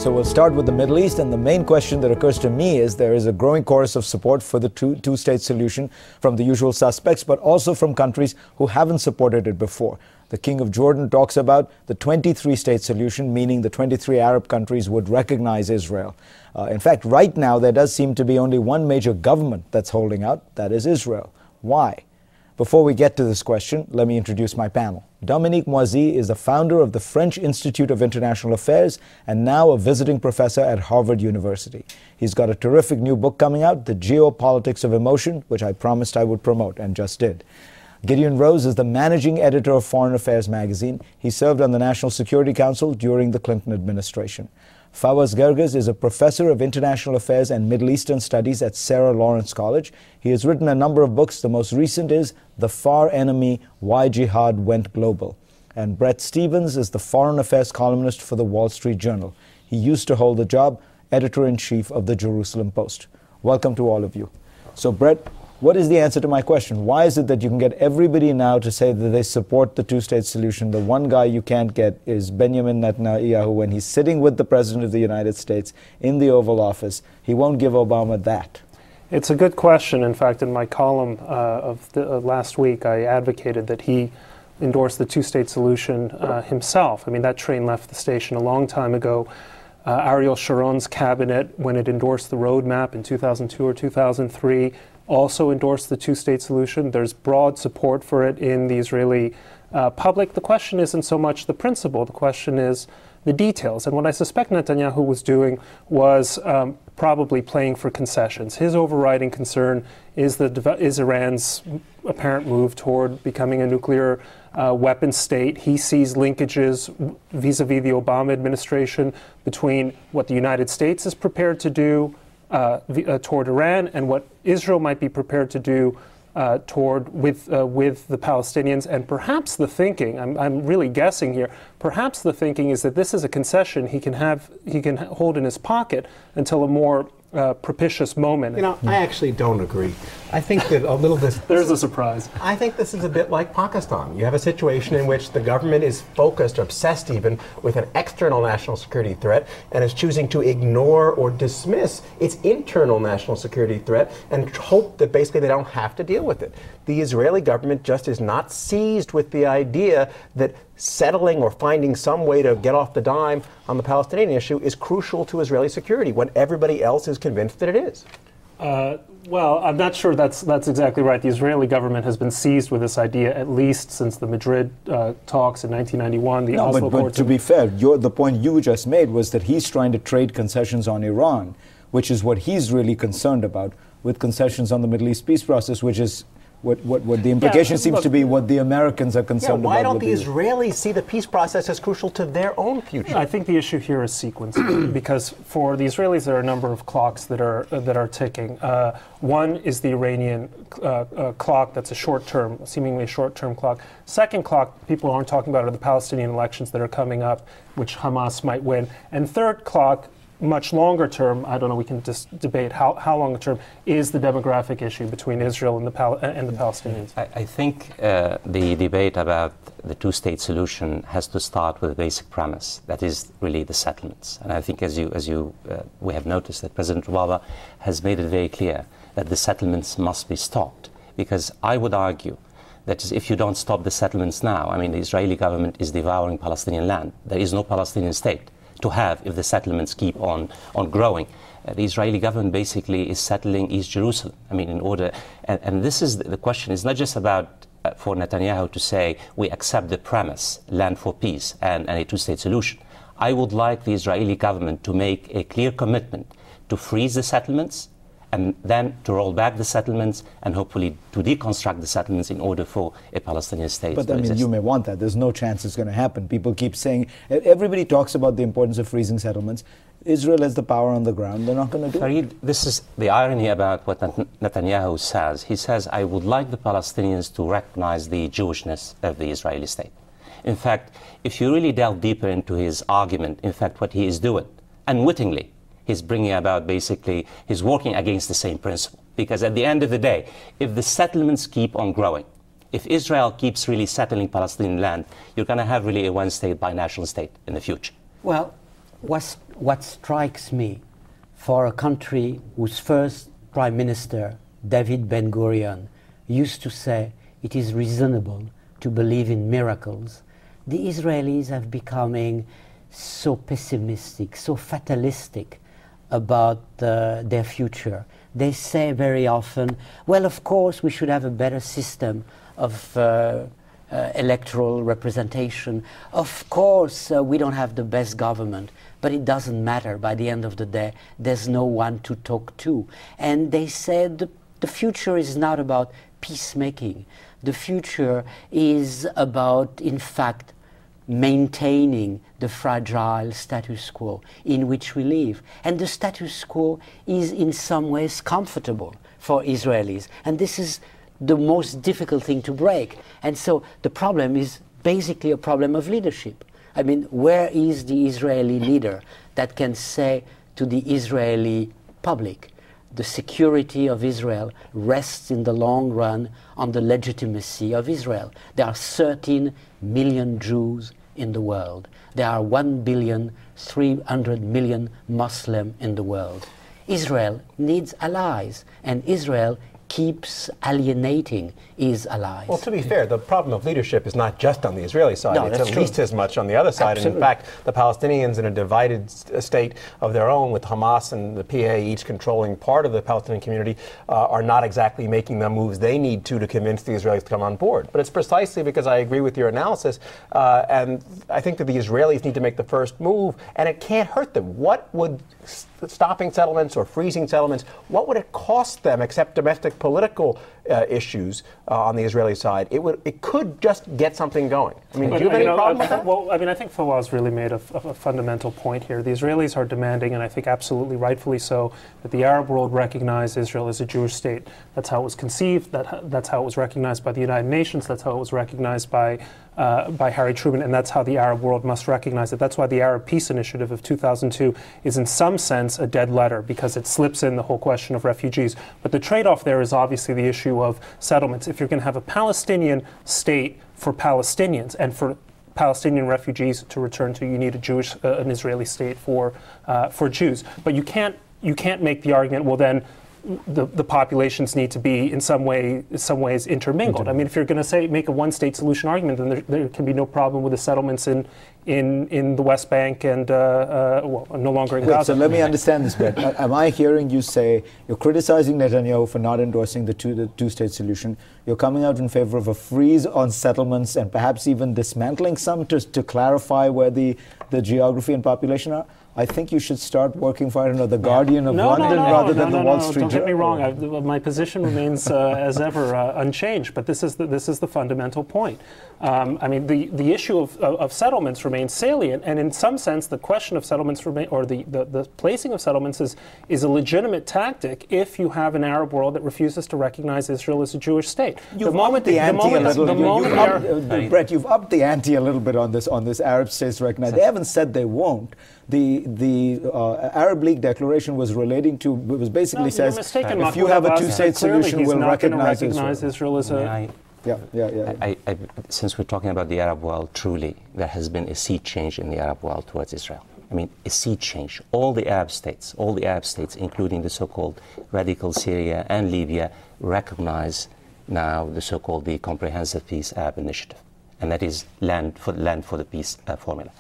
So we'll start with the Middle East, and the main question that occurs to me is there is a growing chorus of support for the two-state solution from the usual suspects, but also from countries who haven't supported it before. The King of Jordan talks about the 23-state solution, meaning the 23 Arab countries would recognize Israel. In fact, right now, there does seem to be only one major government that's holding out, that is Israel. Why? Before we get to this question, let me introduce my panel. Dominique Moisy is the founder of the French Institute of International Affairs and now a visiting professor at Harvard University. He's got a terrific new book coming out, The Geopolitics of Emotion, which I promised I would promote and just did. Gideon Rose is the managing editor of Foreign Affairs magazine. He served on the National Security Council during the Clinton administration. Fawaz Gerges is a professor of international affairs and Middle Eastern studies at Sarah Lawrence College. He has written a number of books. The most recent is The Far Enemy: Why Jihad Went Global. And Bret Stephens is the foreign affairs columnist for the Wall Street Journal. He used to hold the job editor-in-chief of the Jerusalem Post. Welcome to all of you. So Bret, what is the answer to my question? Why is it that you can get everybody now to say that they support the two-state solution? The one guy you can't get is Benjamin Netanyahu. When he's sitting with the President of the United States in the Oval Office, he won't give Obama that. It's a good question. In fact, in my column last week, I advocated that he endorse the two-state solution himself. I mean, that train left the station a long time ago. Ariel Sharon's cabinet, when it endorsed the roadmap in 2002 or 2003, also endorsed the two-state solution. There's broad support for it in the Israeli public. The question isn't so much the principle. The question is the details. And what I suspect Netanyahu was doing was probably playing for concessions. His overriding concern is Iran's apparent move toward becoming a nuclear weapons state. He sees linkages vis-a-vis the Obama administration between what the United States is prepared to do toward Iran and what Israel might be prepared to do with the Palestinians. And perhaps the thinking, I'm really guessing here, perhaps the thinking is that this is a concession he can hold in his pocket until a more propitious moment. You know, I actually don't agree. I think that a little this... There's a surprise. I think this is a bit like Pakistan. You have a situation in which the government is focused, obsessed even, with an external national security threat and is choosing to ignore or dismiss its internal national security threat and hope that basically they don't have to deal with it. The Israeli government just is not seized with the idea that settling or finding some way to get off the dime on the Palestinian issue is crucial to Israeli security when everybody else is convinced that it is. Well, I'm not sure that's exactly right. The Israeli government has been seized with this idea at least since the Madrid talks in 1991. The Oslo but to be fair, the point you just made was that he's trying to trade concessions on Iran, which is what he's really concerned about, with concessions on the Middle East peace process, which is what the implication seems to be what the Americans are concerned about. Why don't the Israelis see the peace process as crucial to their own future? I think the issue here is sequence, because for the Israelis there are a number of clocks that are ticking. One is the Iranian clock that's a short-term, seemingly short-term clock. Second clock people aren't talking about are the Palestinian elections that are coming up, which Hamas might win. And third clock, much longer term, I don't know, we can just debate how long term, is the demographic issue between Israel and the Palestinians. I think the debate about the two-state solution has to start with a basic premise, that is really the settlements. And I think as we have noticed that President Obama has made it very clear that the settlements must be stopped, because I would argue that if you don't stop the settlements now, I mean, the Israeli government is devouring Palestinian land. There is no Palestinian state to have if the settlements keep on growing. The Israeli government basically is settling East Jerusalem. I mean, in order, and this is the question, it's not just about for Netanyahu to say we accept the premise, land for peace and a two-state solution. I would like the Israeli government to make a clear commitment to freeze the settlements and then to roll back the settlements and hopefully to deconstruct the settlements in order for a Palestinian state to exist. But I mean, you may want that. There's no chance it's going to happen. People keep saying, everybody talks about the importance of freezing settlements. Israel has the power on the ground. They're not going to do it. This is the irony about what Netanyahu says. He says, I would like the Palestinians to recognize the Jewishness of the Israeli state. In fact, if you really delve deeper into his argument, in fact, what he is doing, unwittingly, he's bringing about basically, he's working against the same principle. Because at the end of the day, if the settlements keep on growing, if Israel keeps really settling Palestinian land, you're going to have really a one-state binational state in the future. Well, what's what strikes me for a country whose first Prime Minister, David Ben-Gurion, used to say it is reasonable to believe in miracles, the Israelis have becoming so pessimistic, so fatalistic about their future. They say very often, well, of course, we should have a better system of electoral representation. Of course, we don't have the best government, but it doesn't matter. By the end of the day, there's no one to talk to. And they said the future is not about peacemaking. The future is about, in fact, maintaining the fragile status quo in which we live. And the status quo is in some ways comfortable for Israelis. And this is the most difficult thing to break. And so the problem is basically a problem of leadership. I mean, where is the Israeli leader that can say to the Israeli public, the security of Israel rests in the long run on the legitimacy of Israel? There are 13 million Jews in the world. There are 1,300,000,000 Muslims in the world. Israel needs allies, and Israel keeps alienating his allies. Well, to be fair, the problem of leadership is not just on the Israeli side. No, it's that's at true. least as much on the other side. Absolutely. And in fact, the Palestinians in a divided state of their own, with Hamas and the PA each controlling part of the Palestinian community, are not exactly making the moves they need to convince the Israelis to come on board. But it's precisely because I agree with your analysis, and I think that the Israelis need to make the first move, and it can't hurt them. What would stopping settlements or freezing settlements, what would it cost them except domestic political issues on the Israeli side? It could just get something going. I mean, do you have any problem with that? Well, I mean, I think Fawaz really made a fundamental point here. The Israelis are demanding, and I think absolutely rightfully so, that the Arab world recognize Israel as a Jewish state. That's how it was conceived. That's how it was recognized by the United Nations. That's how it was recognized by Harry Truman, and that's how the Arab world must recognize it. That's why the Arab Peace Initiative of 2002 is in some sense a dead letter, because it slips in the whole question of refugees. But the trade-off there is obviously the issue of settlements. If you're going to have a Palestinian state for Palestinians and for Palestinian refugees to return to, you need an Israeli state for Jews. But you can't make the argument, well then, the populations need to be in some ways intermingled. I mean, if you're going to make a one-state solution argument, then there can be no problem with the settlements in the West Bank and no longer in Gaza. So let me understand this bit. Am I hearing you say you're criticizing Netanyahu for not endorsing the two-state solution? You're coming out in favor of a freeze on settlements and perhaps even dismantling some to clarify where the geography and population are? I think you should start working for, I don't know, the Guardian of London rather than the Wall Street Journal. Don't get me wrong. My position remains, as ever, unchanged. But this is the fundamental point. I mean, the issue of settlements remains salient, and in some sense, the question of settlements the placing of settlements is a legitimate tactic if you have an Arab world that refuses to recognize Israel as a Jewish state. You've upped the ante a little. Bret, you've upped the ante a little bit on this Arab states recognize. They haven't said they won't. The Arab League declaration was basically says if you have a two-state solution, we'll recognize Israel as a. Since we're talking about the Arab world, truly there has been a sea change in the Arab world towards Israel. I mean, a sea change. All the Arab states, including the so-called radical Syria and Libya, recognize now the Comprehensive Peace Arab Initiative, and that is land for the peace formula.